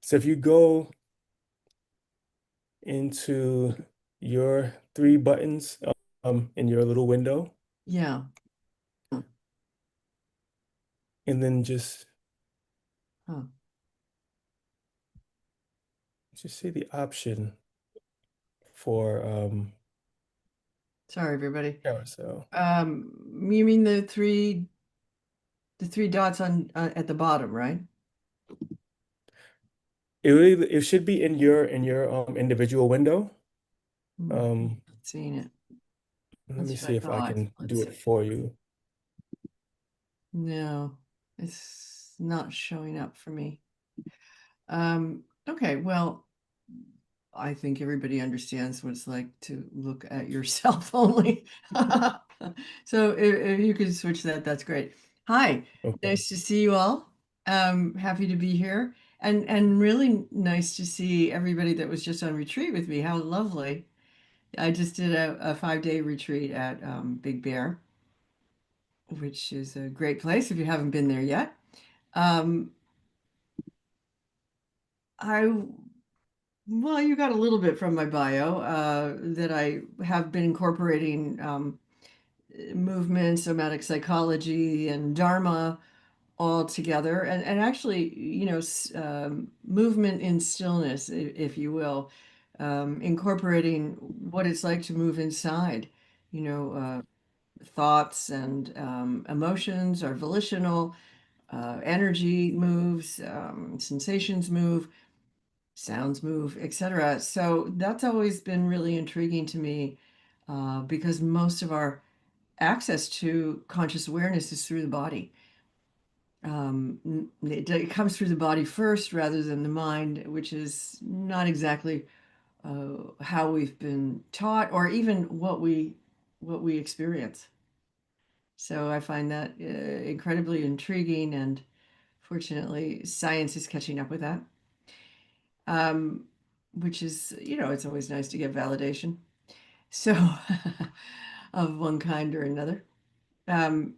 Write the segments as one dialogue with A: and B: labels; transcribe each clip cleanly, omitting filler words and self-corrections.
A: So if you go into your three buttons in your little window,
B: Yeah.
A: and then
B: Huh.
A: just see the option for
B: Sorry, everybody.
A: carousel.
B: You mean the three dots on at the bottom, right?
A: It should be in your individual window. Um,
B: Not seeing it.
A: let me
B: That's what I
A: see if I
B: thought.
A: can
B: Let's
A: do it
B: see.
A: for you.
B: No, it's not showing up for me. Okay, well, I think everybody understands what it's like to look at yourself only. So if you could switch that, that's great. Hi,
A: Okay.
B: nice to see you all. Happy to be here, and really nice to see everybody that was just on retreat with me. How lovely. I just did a 5-day retreat at Big Bear, which is a great place if you haven't been there yet. Um, I Well, you got a little bit from my bio that I have been incorporating movement, somatic psychology, and Dharma all together, and actually, movement in stillness, if you will, incorporating what it's like to move inside. You know, thoughts and emotions are volitional, energy moves, sensations move, sounds move, etc. So that's always been really intriguing to me because most of our access to conscious awareness is through the body. It comes through the body first rather than the mind, which is not exactly how we've been taught or even what we experience. So I find that incredibly intriguing, and fortunately, science is catching up with that. Um, which is, it's always nice to get validation. So, of one kind or another. Um,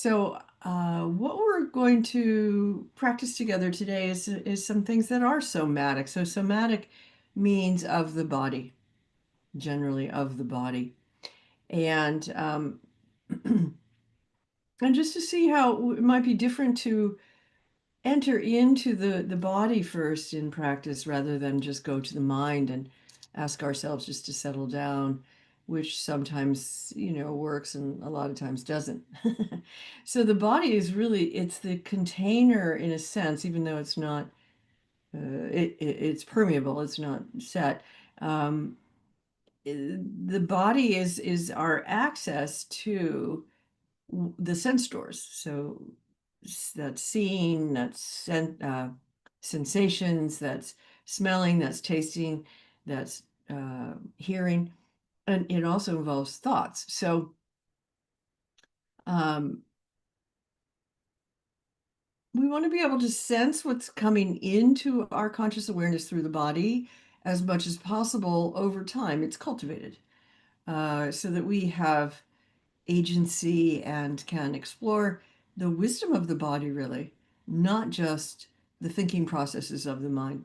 B: what we're going to practice together today is some things that are somatic. So, somatic means of the body, generally of the body, and and just to see how it might be different to enter into the body first in practice rather than just go to the mind and ask ourselves just to settle down, which sometimes works and a lot of times doesn't. So the body is really, it's the container in a sense, even though it's not it's permeable, it's not set. um, the body is our access to the sense doors. So that's seeing, sensations, that's smelling, that's tasting, that's hearing, and it also involves thoughts. So um, we want to be able to sense what's coming into our conscious awareness through the body as much as possible over time. It's cultivated so that we have agency and can explore the wisdom of the body, really, not just the thinking processes of the mind.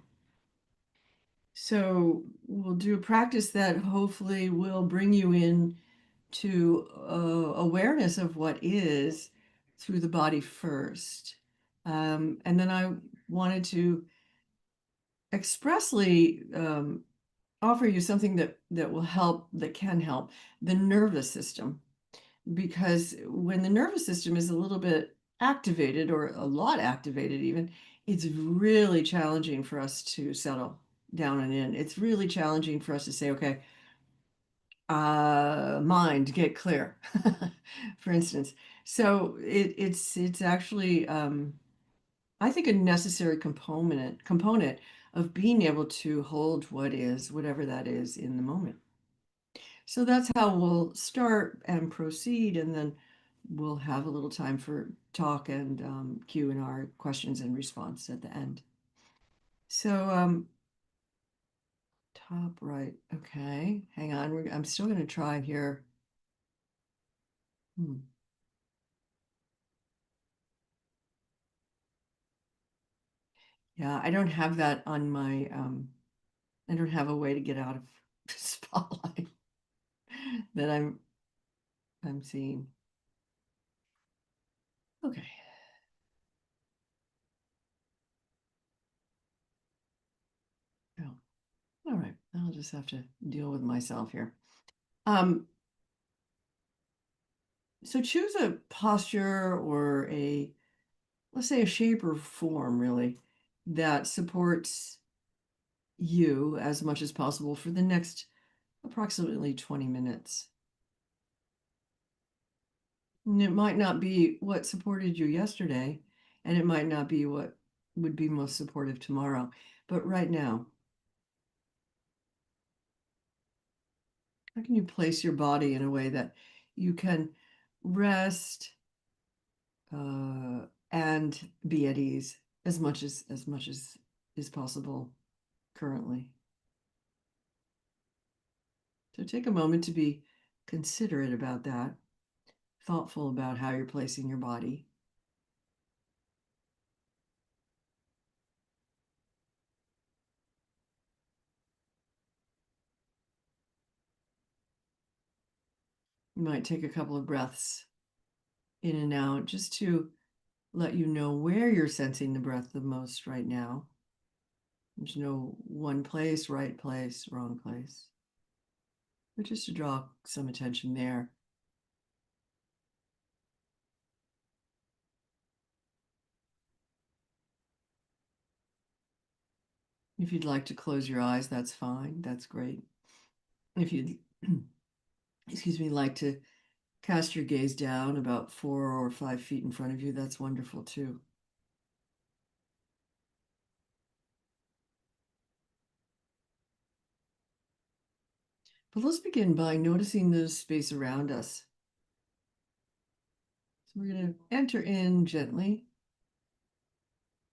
B: So we'll do a practice that hopefully will bring you in to awareness of what is through the body first. And then I wanted to expressly offer you something that will help, that can help the nervous system, because when the nervous system is a little bit activated or a lot activated even, it's really challenging for us to settle down and in. It's really challenging for us to say, okay, mind, get clear, for instance. So it's actually I think a necessary component of being able to hold what is, whatever that is in the moment. So that's how we'll start and proceed, and then we'll have a little time for talk and Q&R, questions and response at the end. So top right, okay, hang on, I'm still going to try here. Hmm. Yeah, I don't have that on my I don't have a way to get out of the spotlight that I'm seeing. Okay. Oh, all right. I'll just have to deal with myself here. Um, so choose a posture or a, let's say, a shape or form really that supports you as much as possible for the next approximately 20 minutes. And it might not be what supported you yesterday, and it might not be what would be most supportive tomorrow. But right now, how can you place your body in a way that you can rest and be at ease as much as is possible currently? So take a moment to be considerate about that, thoughtful about how you're placing your body. You might take a couple of breaths in and out just to let you know where you're sensing the breath the most right now. There's no one place, right place, wrong place, but just to draw some attention there. If you'd like to close your eyes, that's fine. That's great. If you'd, excuse me, like to cast your gaze down about 4 or 5 feet in front of you, that's wonderful too. But let's begin by noticing the space around us. So we're going to enter in gently,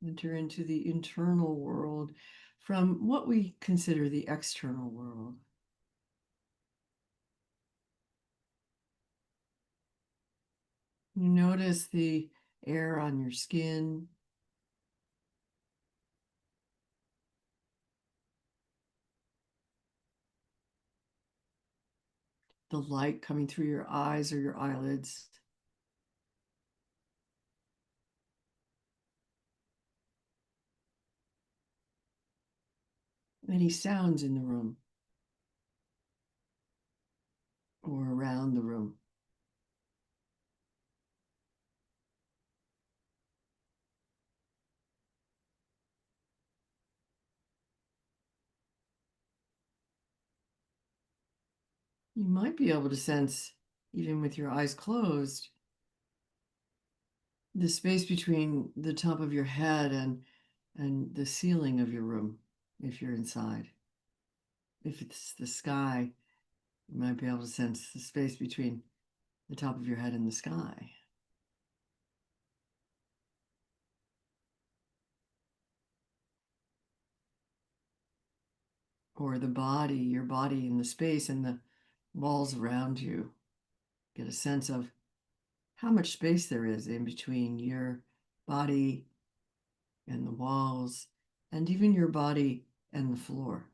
B: enter into the internal world from what we consider the external world. You notice the air on your skin, the light coming through your eyes or your eyelids, any sounds in the room or around the room. You might be able to sense, even with your eyes closed, the space between the top of your head and the ceiling of your room if you're inside. If it's the sky, you might be able to sense the space between the top of your head and the sky. Or the body, your body in the space and the walls around you. Get a sense of how much space there is in between your body and the walls, and even your body and the floor.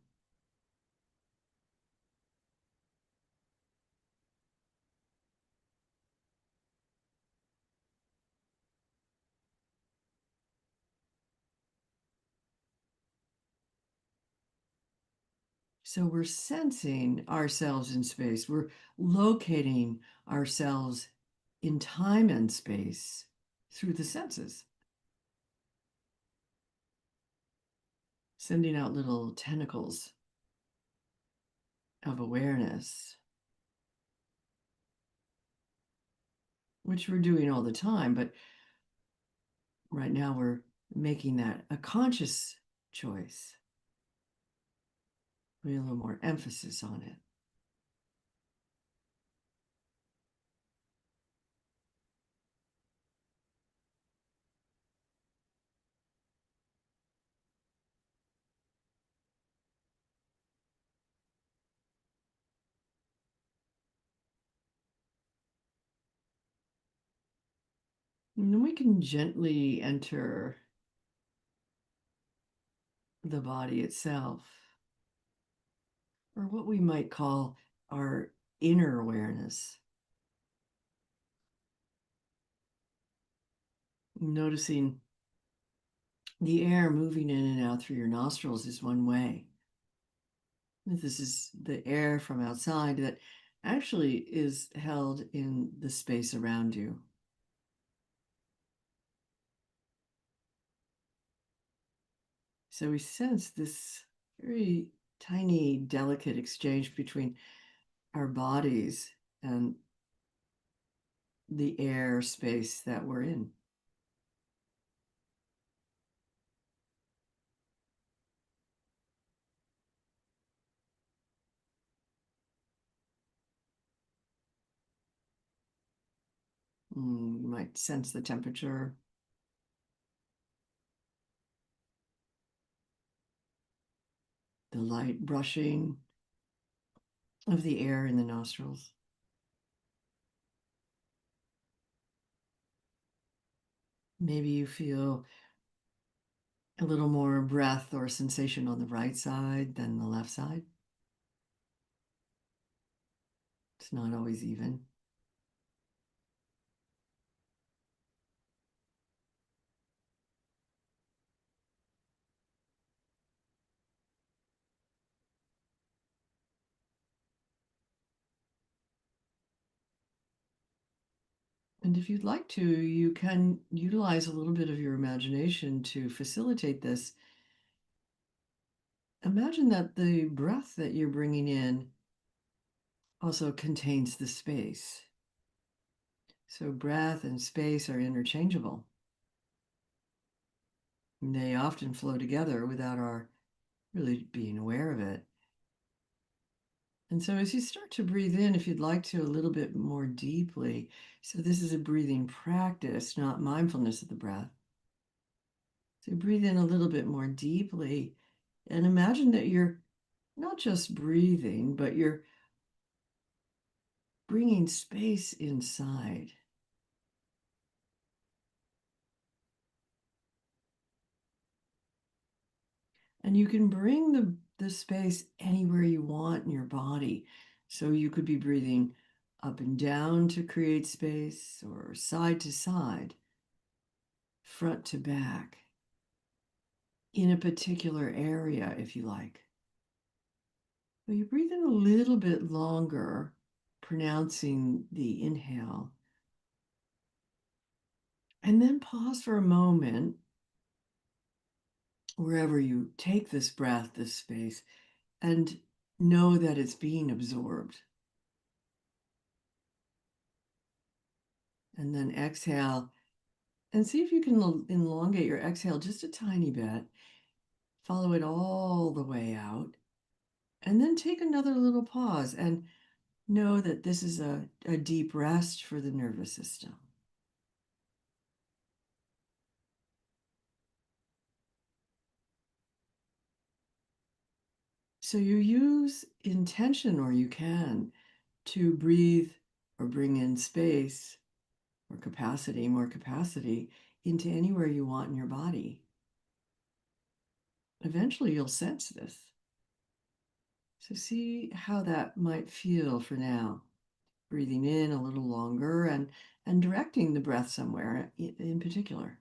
B: So we're sensing ourselves in space. We're locating ourselves in time and space through the senses, sending out little tentacles of awareness, which we're doing all the time. But right now we're making that a conscious choice, putting a little more emphasis on it. And then we can gently enter the body itself, or what we might call our inner awareness. Noticing the air moving in and out through your nostrils is one way. This is the air from outside that actually is held in the space around you. So we sense this very tiny, delicate exchange between our bodies and the air space that we're in. You might sense the temperature, the light brushing of the air in the nostrils. Maybe you feel a little more breath or sensation on the right side than the left side. It's not always even. And if you'd like to, you can utilize a little bit of your imagination to facilitate this. Imagine that the breath that you're bringing in also contains the space. So breath and space are interchangeable. They often flow together without our really being aware of it. And so as you start to breathe in, if you'd like to, a little bit more deeply, so this is a breathing practice, not mindfulness of the breath. So breathe in a little bit more deeply and imagine that you're not just breathing, but you're bringing space inside. And you can bring the space anywhere you want in your body. So you could be breathing up and down to create space, or side to side, front to back, in a particular area, if you like. But you breathe in a little bit longer, pronouncing the inhale. And then pause for a moment wherever you take this breath, this space, and know that it's being absorbed. And then exhale and see if you can elongate your exhale just a tiny bit. Follow it all the way out. And then take another little pause and know that this is a deep rest for the nervous system. So you use intention, or you can, to breathe or bring in space or capacity, more capacity, into anywhere you want in your body. Eventually, you'll sense this. So see how that might feel for now. Breathing in a little longer and directing the breath somewhere in particular.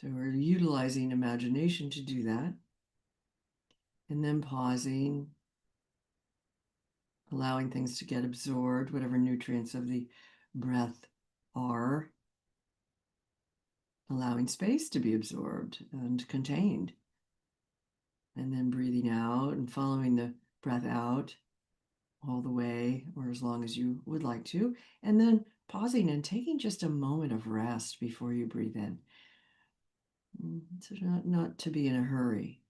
B: So we're utilizing imagination to do that. And then pausing, allowing things to get absorbed, whatever nutrients of the breath are, allowing space to be absorbed and contained. And then breathing out and following the breath out all the way, or as long as you would like to, and then pausing and taking just a moment of rest before you breathe in. So not to be in a hurry.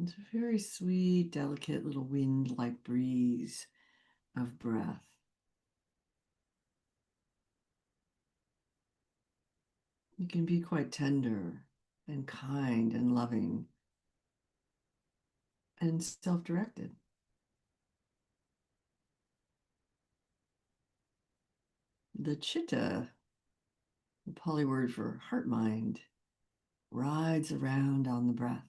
B: It's a very sweet, delicate little wind-like breeze of breath. You can be quite tender and kind and loving and self-directed. The chitta, the Pali word for heart mind, rides around on the breath.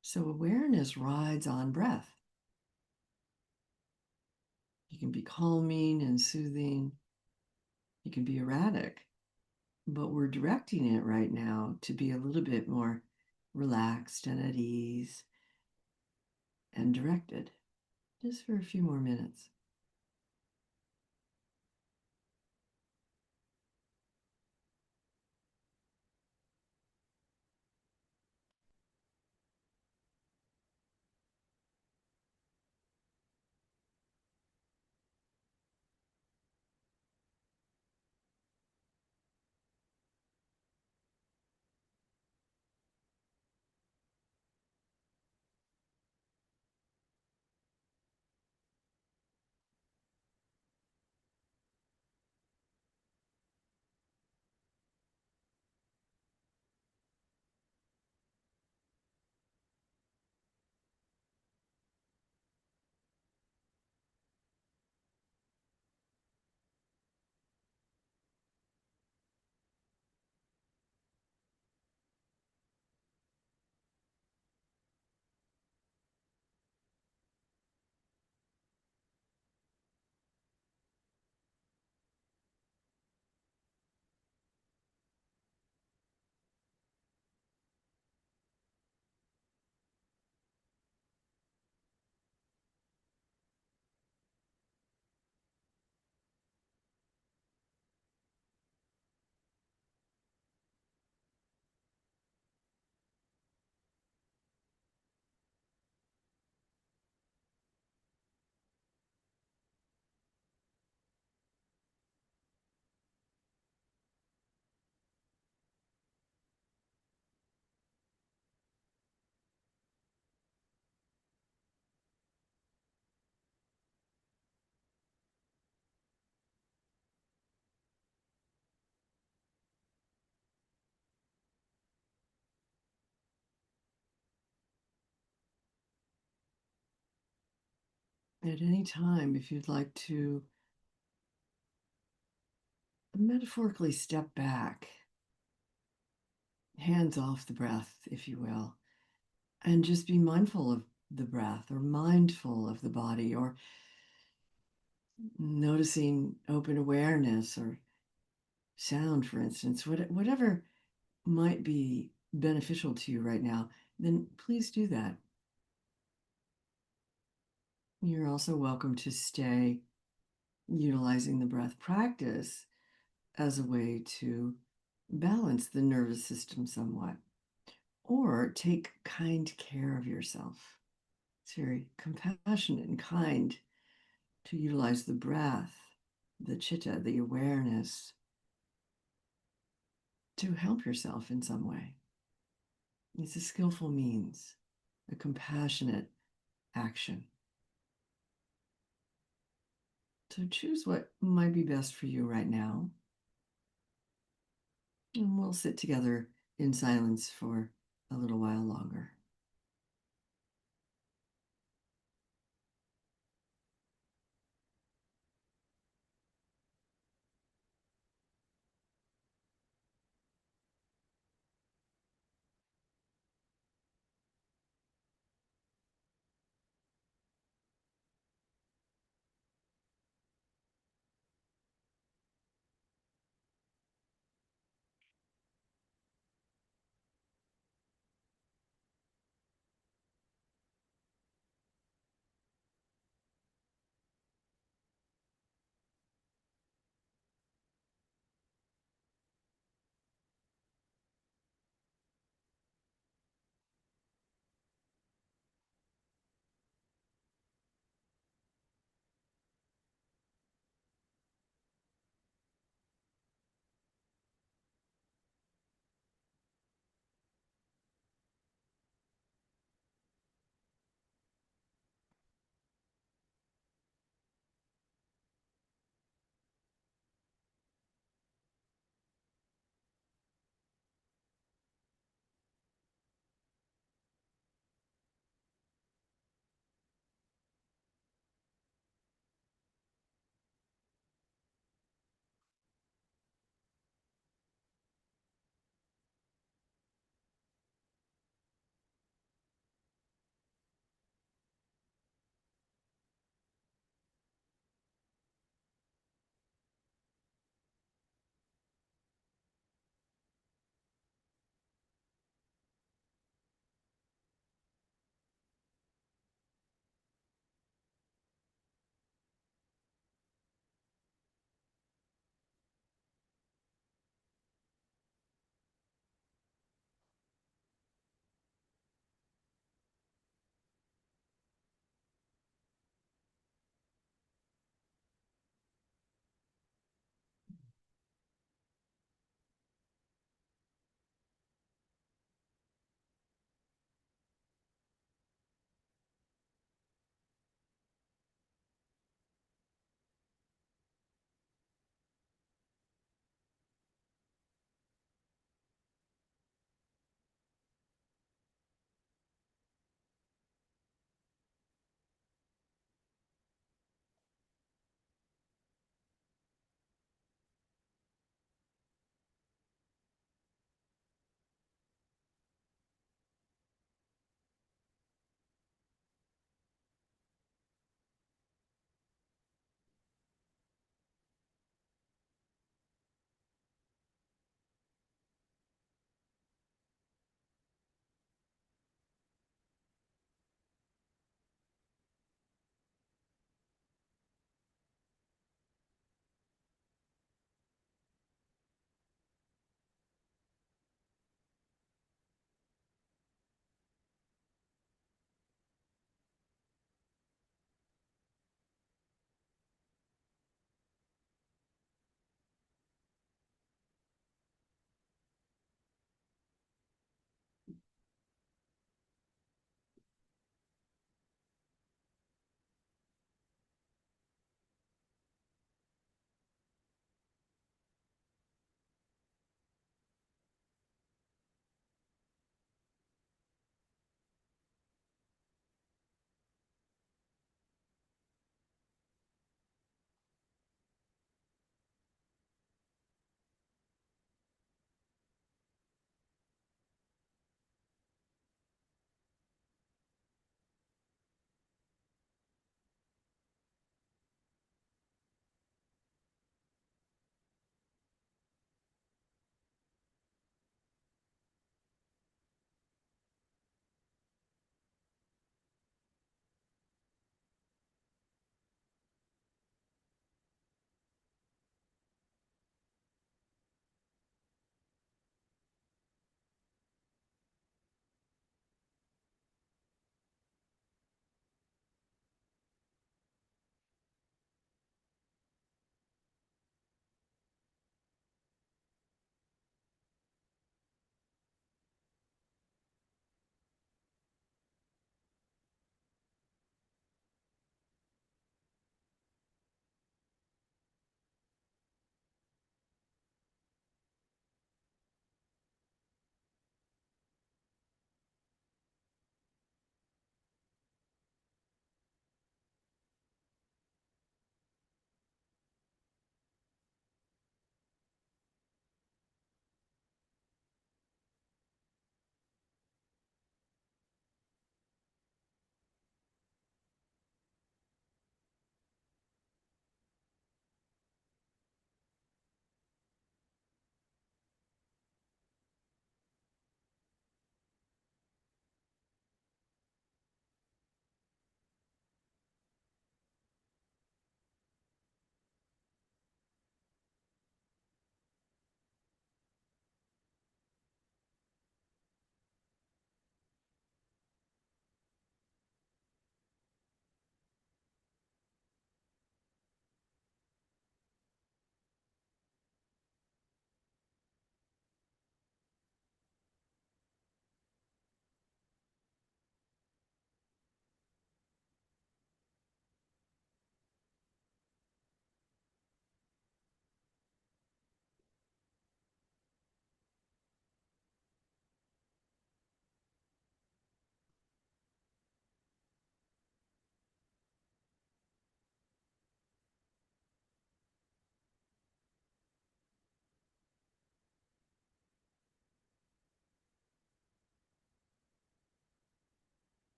B: So awareness rides on breath. You can be calming and soothing. You can be erratic, but we're directing it right now to be a little bit more relaxed and at ease and directed, just for a few more minutes. At any time, if you'd like to metaphorically step back, hands off the breath, if you will, and just be mindful of the breath or mindful of the body or noticing open awareness or sound, for instance, whatever might be beneficial to you right now, then please do that. You're also welcome to stay utilizing the breath practice as a way to balance the nervous system somewhat or take kind care of yourself. It's very compassionate and kind to utilize the breath, the chitta, the awareness to help yourself in some way. It's a skillful means, a compassionate action. So choose what might be best for you right now. And we'll sit together in silence for a little while longer.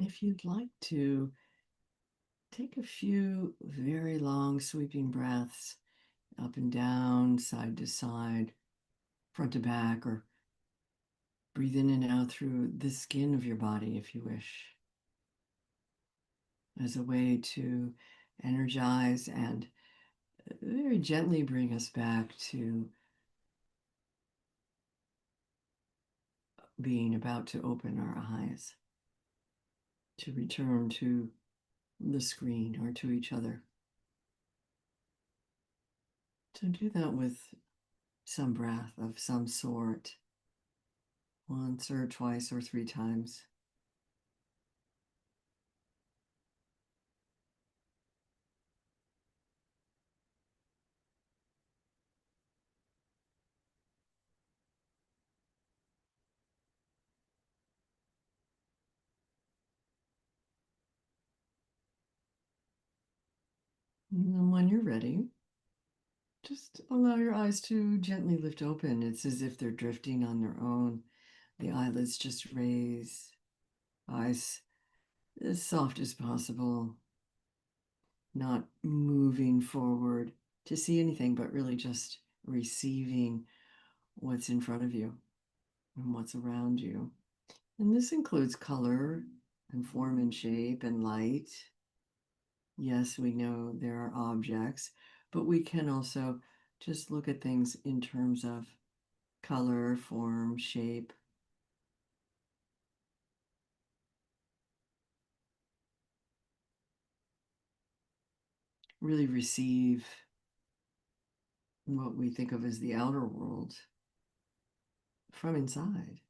B: If you'd like to, take a few very long sweeping breaths up and down, side to side, front to back, or breathe in and out through the skin of your body if you wish, as a way to energize and very gently bring us back to being about to open our eyes, to return to the screen or to each other. So do that with some breath of some sort, once or twice or three times. And then when you're ready, just allow your eyes to gently lift open. It's as if they're drifting on their own. The eyelids just raise, eyes as soft as possible, not moving forward to see anything, but really just receiving what's in front of you and what's around you. And this includes color and form and shape and light. Yes, we know there are objects, but we can also just look at things in terms of color, form, shape. Really receive what we think of as the outer world from inside.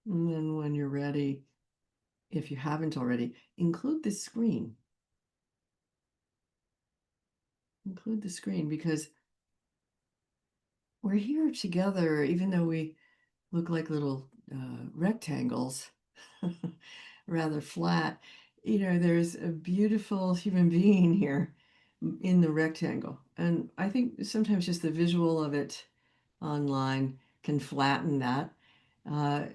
B: And then when you're ready, if you haven't already, include the screen. Include the screen because we're here together, even though we look like little rectangles, rather flat. You know, there's a beautiful human being here in the rectangle. And I think sometimes just the visual of it online can flatten that. Uh,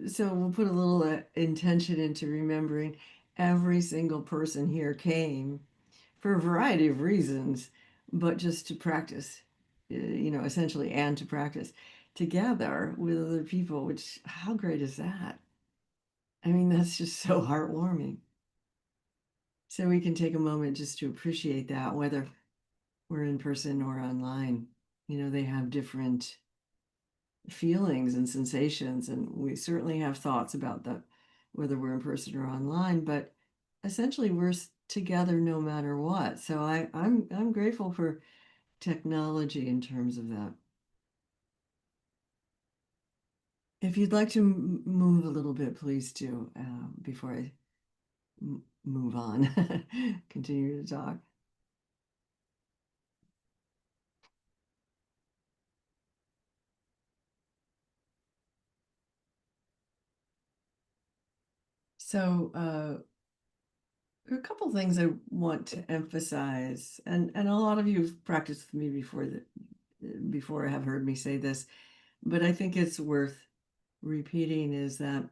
B: so we'll put a little intention into remembering every single person here came for a variety of reasons, but just to practice, essentially, and to practice together with other people, which, how great is that? I mean, that's just so heartwarming. So we can take a moment just to appreciate that, whether we're in person or online. You know, they have different feelings and sensations, and we certainly have thoughts about that, whether we're in person or online, but essentially we're together no matter what. So I'm grateful for technology in terms of that. If you'd like to move a little bit, please do, before I move on, continue to talk. So, there are a couple things I want to emphasize, and a lot of you have practiced with me before have heard me say this, but I think it's worth repeating is that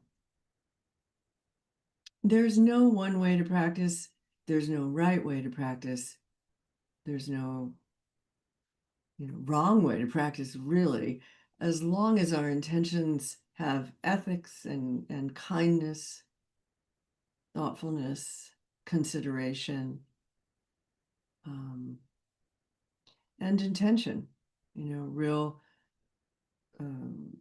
B: there's no one way to practice, there's no right way to practice, there's no wrong way to practice really, as long as our intentions have ethics and kindness, thoughtfulness, consideration, um, and intention, real um,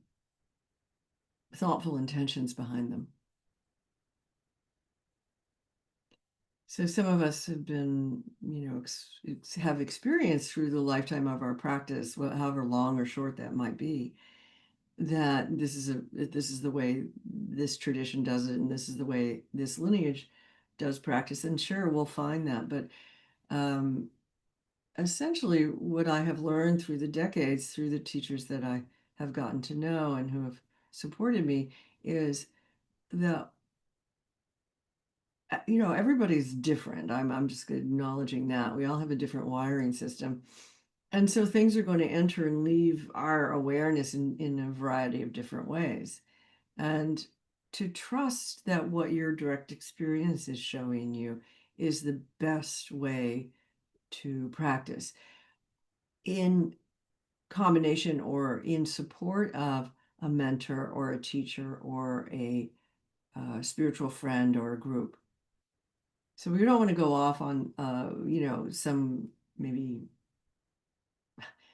B: thoughtful intentions behind them. So some of us have been, have experienced through the lifetime of our practice, however long or short that might be, that this is the way this tradition does it, and this is the way this lineage does practice. And sure, we'll find that, but um, essentially, what I have learned through the decades, through the teachers that I have gotten to know and who have supported me, is that everybody's different. I'm just acknowledging that. We all have a different wiring system. And so things are going to enter and leave our awareness in a variety of different ways. And to trust that what your direct experience is showing you is the best way to practice in combination or in support of a mentor or a teacher or a spiritual friend or a group. So we don't want to go off on, some maybe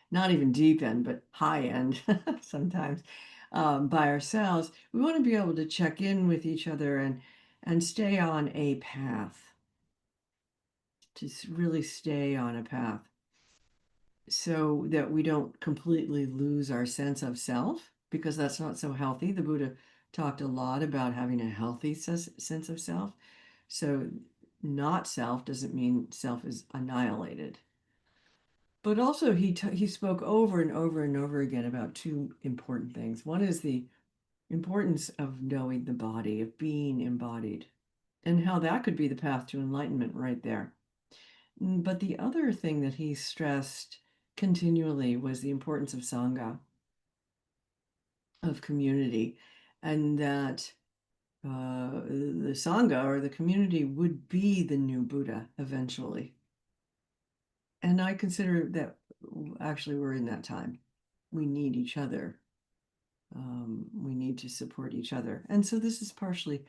B: not even deep end, but high end sometimes by ourselves. We want to be able to check in with each other and stay on a path, to really stay on a path so that we don't completely lose our sense of self, because that's not so healthy. The Buddha talked a lot about having a healthy sense of self. So not self doesn't mean self is annihilated. But also, he spoke over and over and over again about two important things. One is the importance of knowing the body, of being embodied, and how that could be the path to enlightenment right there. But the other thing that he stressed continually was the importance of Sangha, of community, and that the Sangha or the community would be the new Buddha eventually. And I consider that actually we're in that time. We need each other. We need to support each other. And so this is partially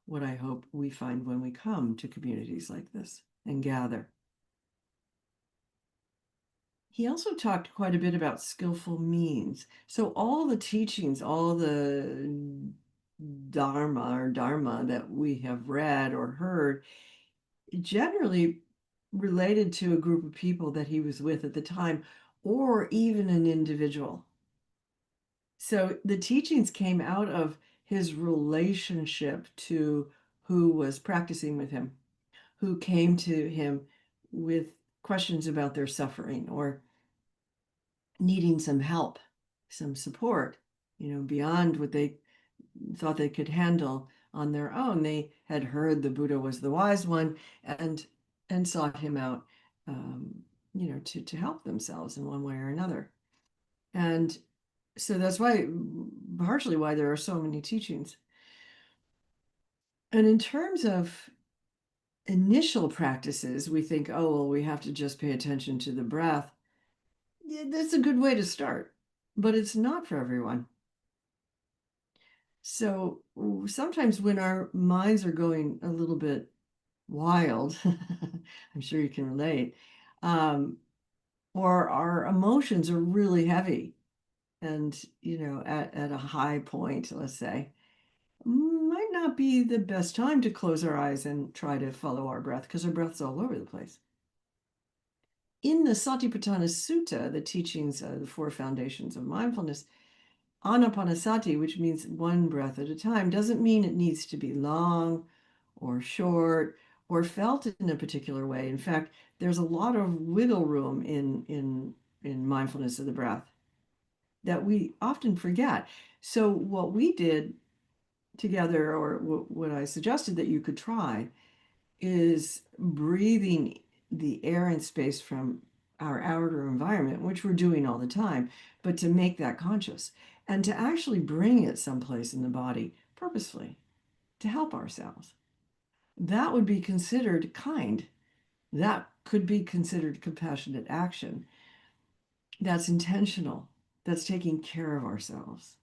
B: what I hope we find when we come to communities like this and gather. He also talked quite a bit about skillful means. So all the teachings, all the Dharma that we have read or heard, generally related to a group of people that he was with at the time, or even an individual. So the teachings came out of his relationship to who was practicing with him, who came to him with questions about their suffering or needing some help, some support, beyond what they thought they could handle on their own. They had heard the Buddha was the wise one and sought him out, to help themselves in one way or another. And so that's partially why there are so many teachings. And in terms of initial practices, we think, oh, well, we have to just pay attention to the breath. Yeah, that's a good way to start, but it's not for everyone. So sometimes when our minds are going a little bit wild, I'm sure you can relate, um, or our emotions are really heavy and, at a high point, let's say, might not be the best time to close our eyes and try to follow our breath because our breath's all over the place. In the Satipatthana Sutta, the teachings of the four foundations of mindfulness, anapanasati, which means one breath at a time, doesn't mean it needs to be long or short or felt in a particular way. In fact, there's a lot of wiggle room in mindfulness of the breath that we often forget. So what we did together, or what I suggested that you could try, is breathing the air and space from our outer environment, which we're doing all the time, but to make that conscious and to actually bring it someplace in the body purposefully to help ourselves. That would be considered kind. That could be considered compassionate action. That's intentional. That's taking care of ourselves.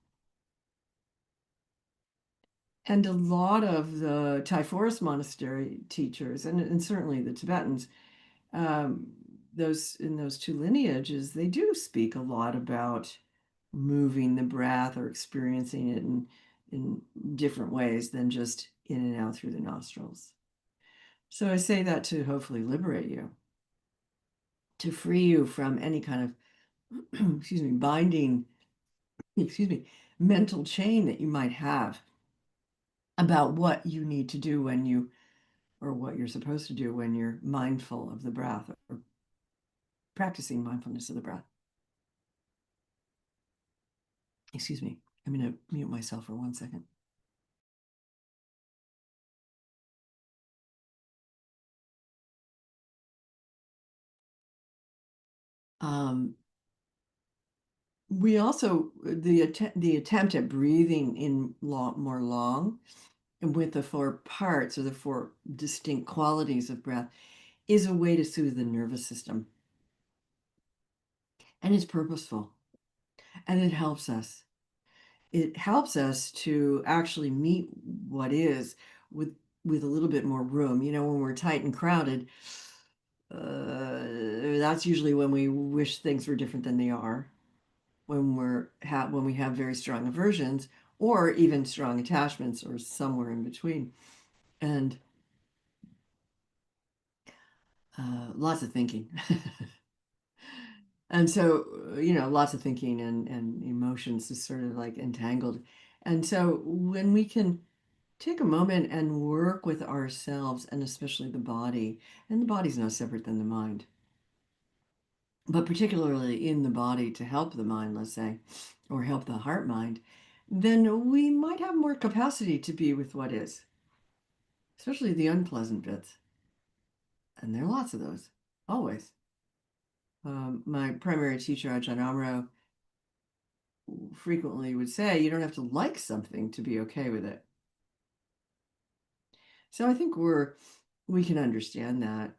B: And a lot of the Thai forest monastery teachers, and certainly the Tibetans, um, those two lineages, they do speak a lot about moving the breath or experiencing it in different ways than just in and out through the nostrils. So I say that to hopefully liberate you, to free you from any kind of, excuse me, binding, excuse me, mental chain that you might have about what you need to do or what you're supposed to do when you're mindful of the breath or practicing mindfulness of the breath. Excuse me. I'm going to mute myself for 1 second. Um, we also the attempt at breathing in more long and with the four parts or the four distinct qualities of breath is a way to soothe the nervous system. And it's purposeful and it helps us. It helps us to actually meet what is with a little bit more room. You know, when we're tight and crowded, that's usually when we wish things were different than they are. When we have very strong aversions or even strong attachments or somewhere in between, and lots of thinking. And so, lots of thinking and emotions is sort of like entangled. And so when we can take a moment and work with ourselves and especially the body, and the body's no separate than the mind, but particularly in the body to help the mind, let's say, or help the heart mind, then we might have more capacity to be with what is, especially the unpleasant bits. And there are lots of those, always. My primary teacher, Ajahn Amaro, frequently would say, you don't have to like something to be okay with it. So I think we can understand that.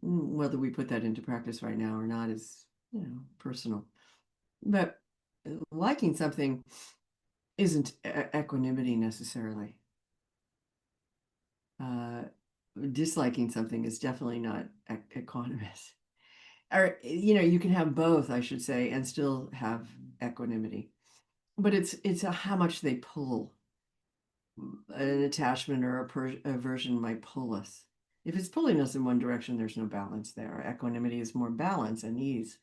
B: Whether we put that into practice right now or not is, personal. But liking something isn't equanimity necessarily. Uh, Disliking something is definitely not equanimous. Or, you can have both, I should say, and still have equanimity. But it's how much they pull. An attachment or aversion might pull us. If it's pulling us in one direction, there's no balance there. Equanimity is more balance and ease.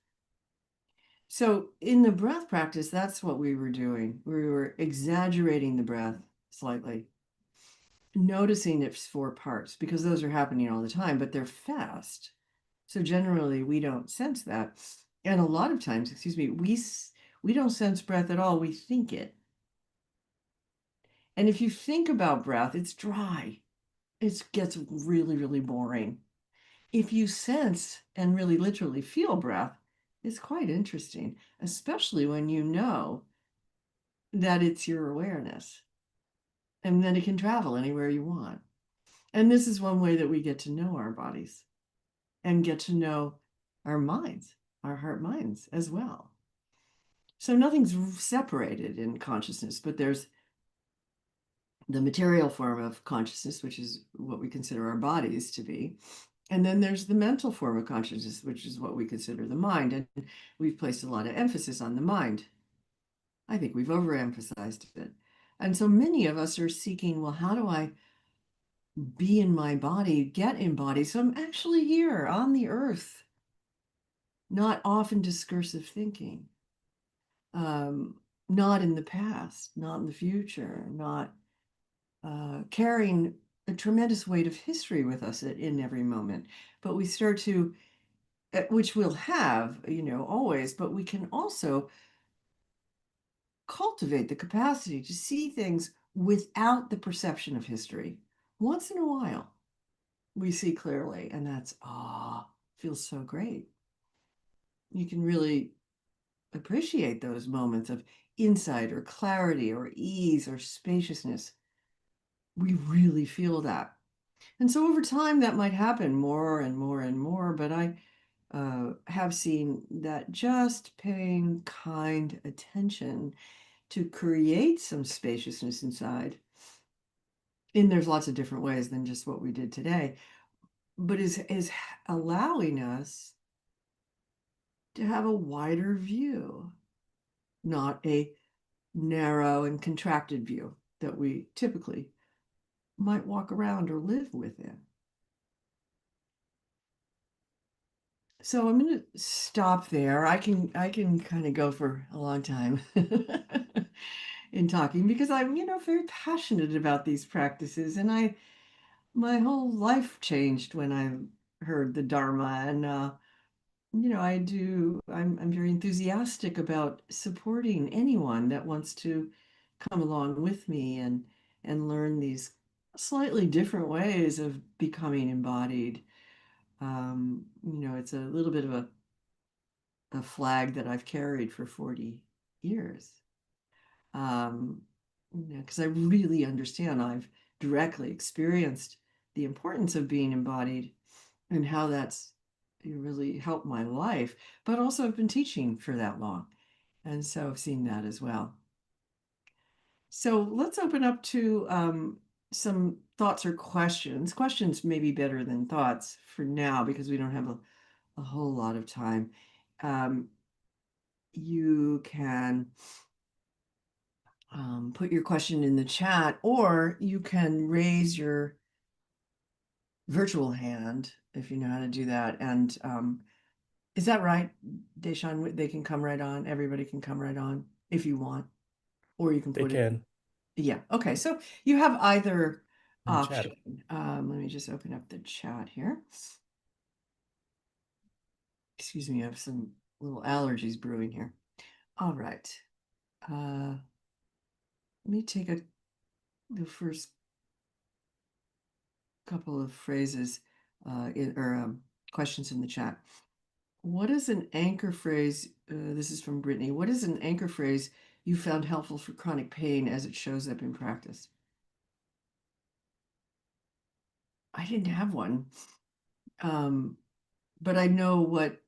B: So in the breath practice, that's what we were doing. We were exaggerating the breath slightly, noticing its four parts because those are happening all the time, but they're fast. So generally, we don't sense that. And a lot of times, excuse me, we don't sense breath at all. We think it. And if you think about breath, it's dry. It gets really, really boring. If you sense and really literally feel breath, it's quite interesting, especially when you know that it's your awareness and that it can travel anywhere you want. And this is one way that we get to know our bodies and get to know our minds, our heart minds as well. So nothing's separated in consciousness, but there's the material form of consciousness, which is what we consider our bodies to be. And then there's the mental form of consciousness, which is what we consider the mind. And we've placed a lot of emphasis on the mind. I think we've overemphasized it. And so many of us are seeking, well, how do I be in my body, get in body? So I'm actually here on the earth, not often discursive thinking, um, not in the past, not in the future, not carrying a tremendous weight of history with us in every moment. But we start to, which we'll have, always, but we can also cultivate the capacity to see things without the perception of history. Once in a while, we see clearly, and that's, feels so great. You can really appreciate those moments of insight or clarity or ease or spaciousness. We really feel that. And so over time, that might happen more and more and more, but I have seen that just paying kind attention to create some spaciousness inside, and there's lots of different ways than just what we did today, but is allowing us to have a wider view, not a narrow and contracted view that we typically might walk around or live within. So I'm going to stop there. I can kind of go for a long time in talking because I'm, very passionate about these practices, and my whole life changed when I heard the Dharma, and I'm very enthusiastic about supporting anyone that wants to come along with me and learn these slightly different ways of becoming embodied. It's a little bit of a flag that I've carried for 40 years. Um, because I really understand, I've directly experienced the importance of being embodied and how that's really helped my life, but also I've been teaching for that long. And so I've seen that as well. So let's open up to some thoughts or questions. Questions may be better than thoughts for now because we don't have a whole lot of time. Um, you can put your question in the chat, or you can raise your virtual hand if you know how to do that. And is that right, Deshaun? They can come right on. Everybody can come right on if you want, or you can
A: They
B: put it.
A: can
B: Yeah. Okay. So you have either
A: in chat.
B: option. Let me just open up the chat here. Excuse me, I have some little allergies brewing here. All right. Let me take the first couple of phrases or questions in the chat. What is an anchor phrase? This is from Brittany. What is an anchor phrase you found helpful for chronic pain as it shows up in practice? I didn't have one, um, but I know what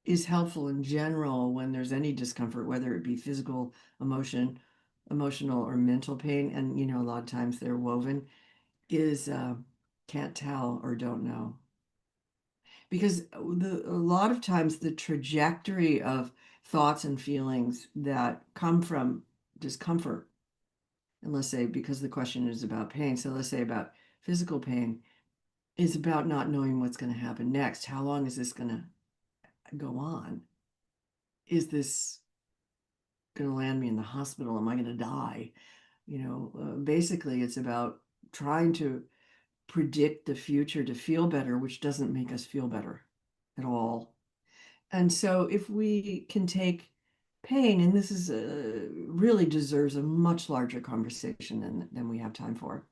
B: is helpful in general when there's any discomfort, whether it be physical, emotional, or mental pain. And, a lot of times they're woven, is can't tell or don't know. Because a lot of times the trajectory of thoughts and feelings that come from discomfort, and let's say because the question is about pain, so let's say about physical pain, is about not knowing what's going to happen next. How long is this going to go on? Is this going to land me in the hospital? Am I going to die? Basically, it's about trying to predict the future to feel better, which doesn't make us feel better at all. And so, if we can take pain, and this is really deserves a much larger conversation than we have time for,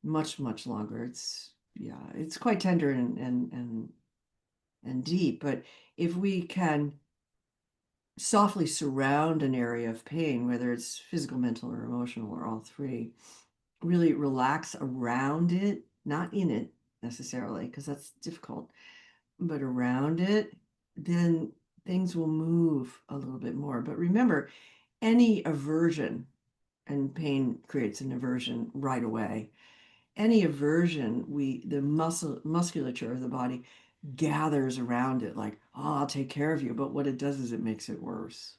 B: much longer. It's quite tender and deep. But if we can softly surround an area of pain, whether it's physical, mental, or emotional, or all three, really relax around it, not in it necessarily, because that's difficult, but around it, then things will move a little bit more. But remember, any aversion, and pain creates an aversion right away. Any aversion, the musculature of the body gathers around it like, oh, I'll take care of you. But what it does is it makes it worse.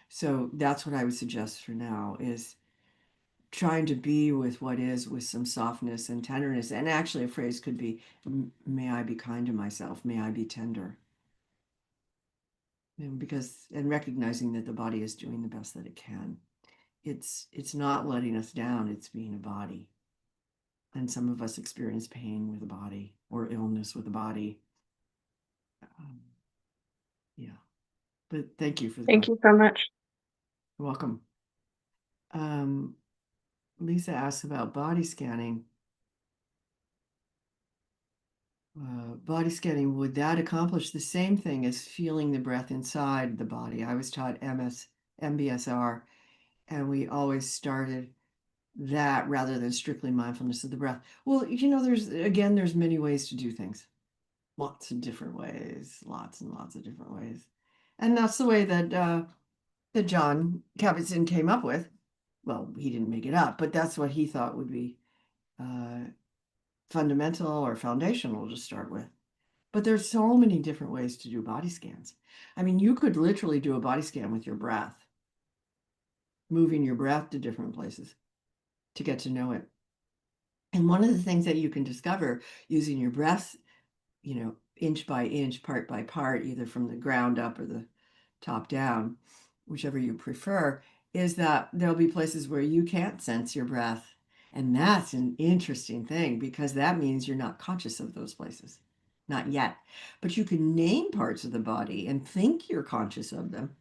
B: So that's what I would suggest for now is trying to be with what is with some softness and tenderness. And actually, a phrase could be, may I be kind to myself, may I be tender. And recognizing that the body is doing the best that it can. It's not letting us down, it's being a body. And some of us experience pain with the body or illness with the body. Um, yeah. But thank you for the
C: Thank
B: question.
C: you so much.
B: You're welcome. Lisa asks about body scanning. Body scanning, would that accomplish the same thing as feeling the breath inside the body? I was taught MBSR, and we always started that rather than strictly mindfulness of the breath. Well, there's many ways to do things. Lots of different ways, lots and lots of different ways. And that's the way that John Kabat-Zinn came up with. Well, he didn't make it up, but that's what he thought would be uh, fundamental or foundational to start with. But there's so many different ways to do body scans. I mean, you could literally do a body scan with your breath, moving your breath to different places to get to know it. And one of the things that you can discover using your breath, inch by inch, part by part, either from the ground up or the top down, whichever you prefer, is that there'll be places where you can't sense your breath. And that's an interesting thing because that means you're not conscious of those places. Not yet. But you can name parts of the body and think you're conscious of them.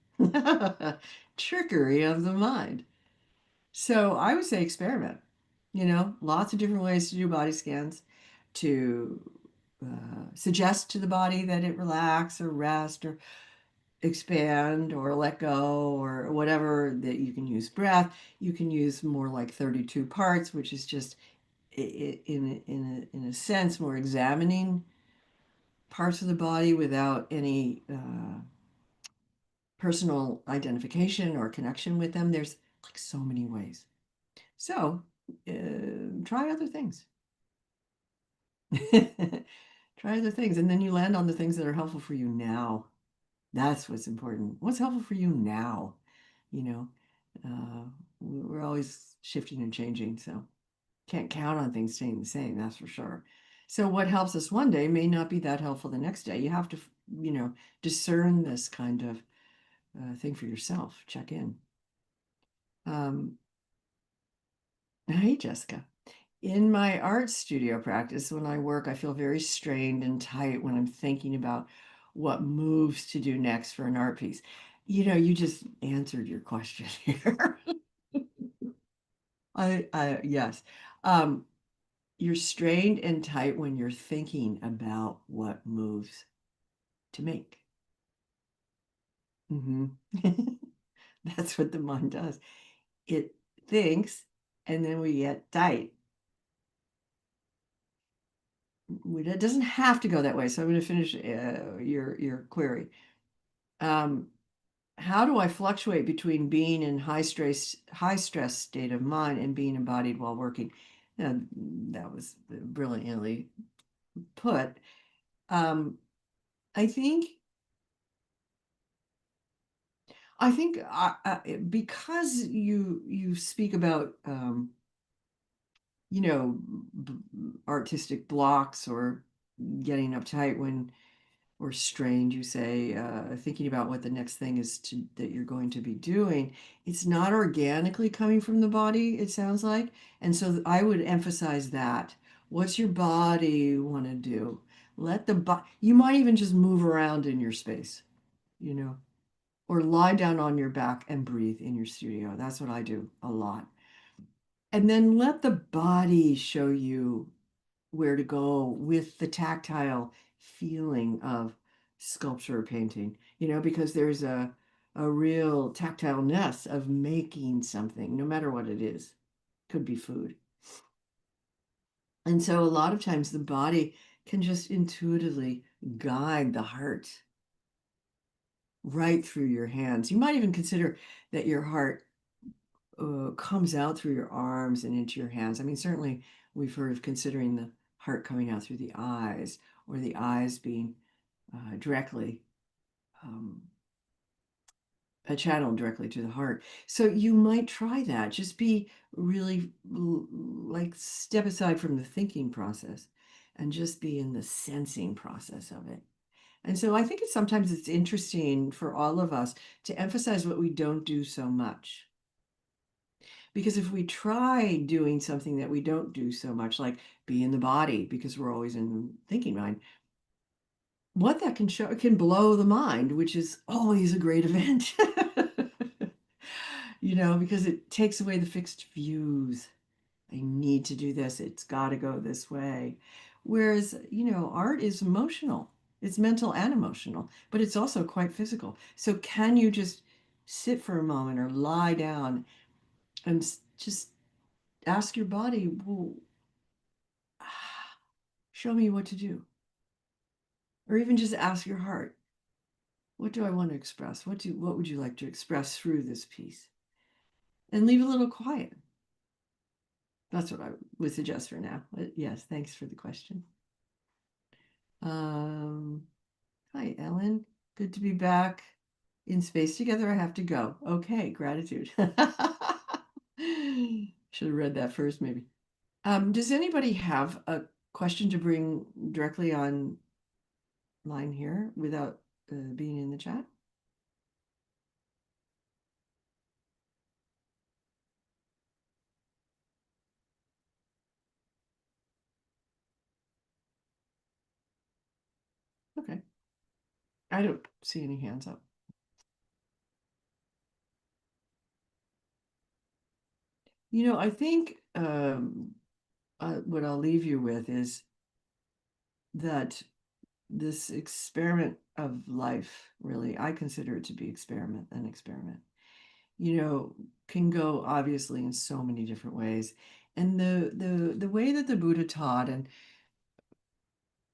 B: Trickery of the mind. So I would say experiment. Lots of different ways to do body scans, to suggest to the body that it relax or rest or expand or let go or whatever, that you can use breath. You can use more like 32 parts, which is just in a sense more examining parts of the body without any personal identification or connection with them. There's like so many ways. So try other things. Try other things, and then you land on the things that are helpful for you now. That's what's important. What's helpful for you now? You know, we're always shifting and changing, so can't count on things staying the same, that's for sure. So what helps us one day may not be that helpful the next day. You have to, discern this kind of thing for yourself. Check in. Um, hey, Jessica. In my art studio practice, when I work, I feel very strained and tight when I'm thinking about what moves to do next for an art piece. You just answered your question here. Yes. Um, you're strained and tight when you're thinking about what moves to make. Hmm. That's what the mind does. It thinks, and then we get tight. It doesn't have to go that way. So I'm going to finish your query. Um, how do I fluctuate between being in high stress state of mind and being embodied while working? Now, that was brilliantly put. Um, I think because you speak about artistic blocks or getting uptight when or strained, you say, thinking about what the next thing is that you're going to be doing, it's not organically coming from the body, it sounds like. And so I would emphasize that. What's your body want to do? You might even just move around in your space, you know, or lie down on your back and breathe in your studio. That's what I do a lot. And then let the body show you where to go with the tactile feeling of sculpture or painting, because there's a real tactileness of making something, no matter what it is. Could be food. And so a lot of times the body can just intuitively guide the heart right through your hands. You might even consider that your heart comes out through your arms and into your hands. I mean, certainly we've heard of considering the heart coming out through the eyes, or the eyes being directly um, a channel directly to the heart. So you might try that. Just be really like step aside from the thinking process and just be in the sensing process of it. And so I think sometimes it's interesting for all of us to emphasize what we don't do so much. Because if we try doing something that we don't do so much, like be in the body, because we're always in thinking mind, what that can show, it can blow the mind, which is always a great event. Because it takes away the fixed views. I need to do this. It's got to go this way. Whereas, art is emotional. It's mental and emotional, but it's also quite physical. So can you just sit for a moment or lie down and just ask your body, well, show me what to do. Or even just ask your heart, what do I want to express? What would you like to express through this piece? And leave a little quiet. That's what I would suggest for now. But yes, thanks for the question. Um, Hi, Ellen. Good to be back in space together. I have to go. Okay, gratitude. Should have read that first, maybe. Does anybody have a question to bring directly online here without being in the chat? Okay. I don't see any hands up. I think what I'll leave you with is that this experiment of life, really, I consider it to be an experiment, you know, can go obviously in so many different ways. And the way that the Buddha taught and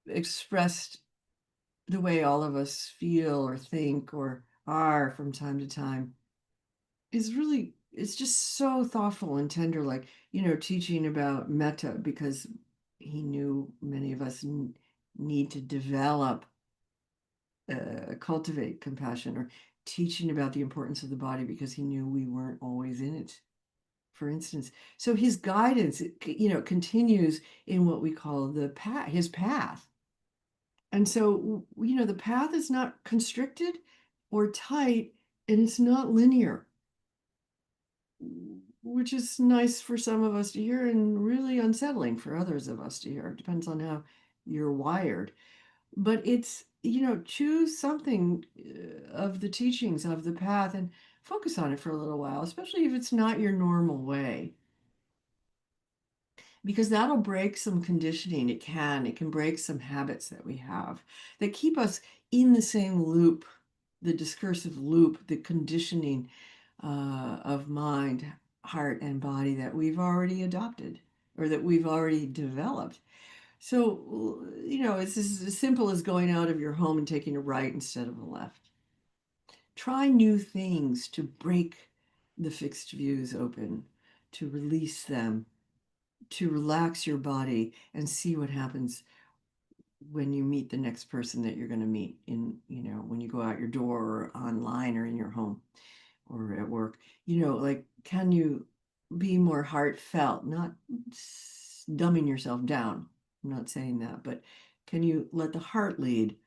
B: expressed the way all of us feel or think or are from time to time is really, it's just so thoughtful and tender, like, teaching about metta because he knew many of us need to develop, cultivate compassion, or teaching about the importance of the body because he knew we weren't always in it, for instance. So his guidance, continues in what we call the path, his path. And so, the path is not constricted or tight, and it's not linear, which is nice for some of us to hear and really unsettling for others of us to hear. It depends on how you're wired. But it's, choose something, of the teachings of the path and focus on it for a little while, especially if it's not your normal way, because that'll break some conditioning. It can break some habits that we have that keep us in the same loop, the discursive loop, the conditioning, of mind, heart, and body that we've already adopted or that we've already developed. So, it's as simple as going out of your home and taking a right instead of a left. Try new things to break the fixed views open, to release them, to relax your body and see what happens when you meet the next person that you're going to meet when you go out your door or online or in your home or at work. Like, can you be more heartfelt, not dumbing yourself down? I'm not saying that, but can you let the heart lead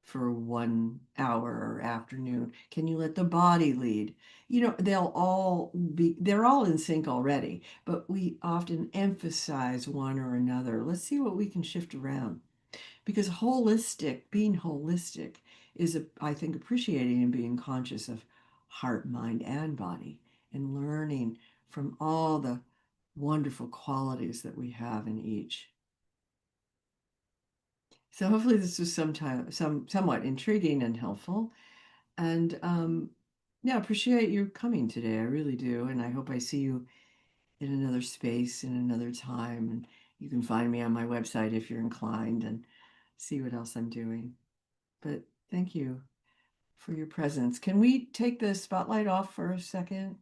B: for 1 hour or afternoon? Can you let the body lead? They're all in sync already, but we often emphasize one or another. Let's see what we can shift around, because being holistic is, I think, appreciating and being conscious of heart, mind, and body, and learning from all the wonderful qualities that we have in each. So hopefully this was somewhat intriguing and helpful. And yeah, appreciate you coming today. I really do. And I hope I see you in another space, in another time. And you can find me on my website if you're inclined and see what else I'm doing. But thank you for your presence. Can we take the spotlight off for a second?